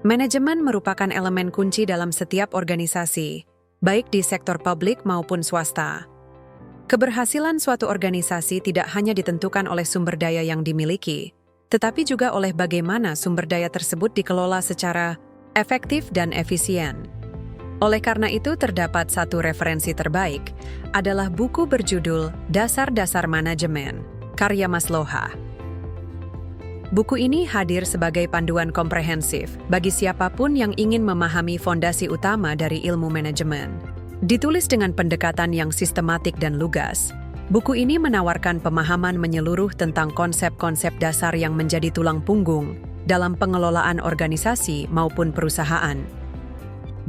Manajemen merupakan elemen kunci dalam setiap organisasi, baik di sektor publik maupun swasta. Keberhasilan suatu organisasi tidak hanya ditentukan oleh sumber daya yang dimiliki, tetapi juga oleh bagaimana sumber daya tersebut dikelola secara efektif dan efisien. Oleh karena itu, terdapat satu referensi terbaik, adalah buku berjudul Dasar-Dasar Manajemen, karya Mas Loha. Buku ini hadir sebagai panduan komprehensif bagi siapapun yang ingin memahami fondasi utama dari ilmu manajemen. Ditulis dengan pendekatan yang sistematik dan lugas, buku ini menawarkan pemahaman menyeluruh tentang konsep-konsep dasar yang menjadi tulang punggung dalam pengelolaan organisasi maupun perusahaan.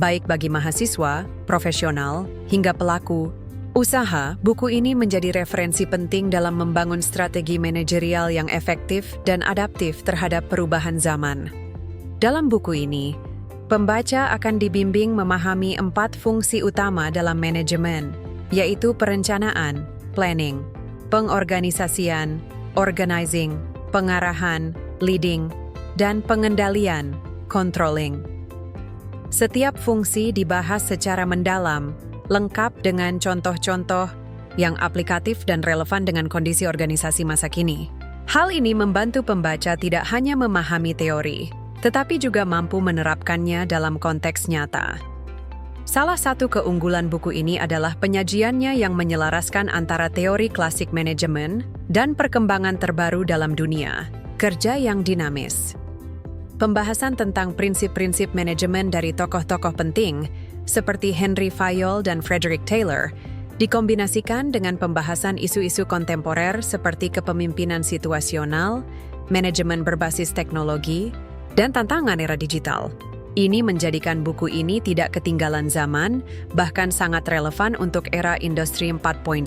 Baik bagi mahasiswa, profesional, hingga pelaku usaha, buku ini menjadi referensi penting dalam membangun strategi manajerial yang efektif dan adaptif terhadap perubahan zaman. Dalam buku ini, pembaca akan dibimbing memahami 4 fungsi utama dalam manajemen, yaitu perencanaan, planning, pengorganisasian, organizing, pengarahan, leading, dan pengendalian, controlling. Setiap fungsi dibahas secara mendalam, lengkap dengan contoh-contoh yang aplikatif dan relevan dengan kondisi organisasi masa kini. Hal ini membantu pembaca tidak hanya memahami teori, tetapi juga mampu menerapkannya dalam konteks nyata. Salah satu keunggulan buku ini adalah penyajiannya yang menyelaraskan antara teori klasik manajemen dan perkembangan terbaru dalam dunia kerja yang dinamis. Pembahasan tentang prinsip-prinsip manajemen dari tokoh-tokoh penting seperti Henry Fayol dan Frederick Taylor, dikombinasikan dengan pembahasan isu-isu kontemporer seperti kepemimpinan situasional, manajemen berbasis teknologi, dan tantangan era digital. Ini menjadikan buku ini tidak ketinggalan zaman, bahkan sangat relevan untuk era Industri 4.0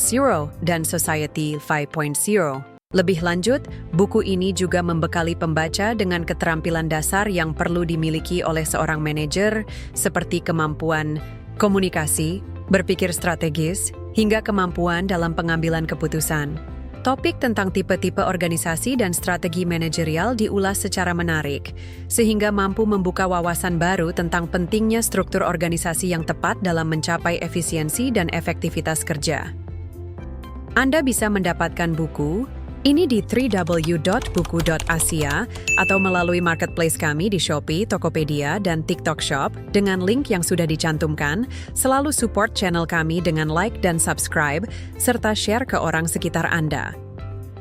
dan Society 5.0. Lebih lanjut, buku ini juga membekali pembaca dengan keterampilan dasar yang perlu dimiliki oleh seorang manajer, seperti kemampuan komunikasi, berpikir strategis, hingga kemampuan dalam pengambilan keputusan. Topik tentang tipe-tipe organisasi dan strategi manajerial diulas secara menarik, sehingga mampu membuka wawasan baru tentang pentingnya struktur organisasi yang tepat dalam mencapai efisiensi dan efektivitas kerja. Anda bisa mendapatkan buku ini di www.buku.asia atau melalui marketplace kami di Shopee, Tokopedia, dan TikTok Shop dengan link yang sudah dicantumkan. Selalu support channel kami dengan like dan subscribe, serta share ke orang sekitar Anda.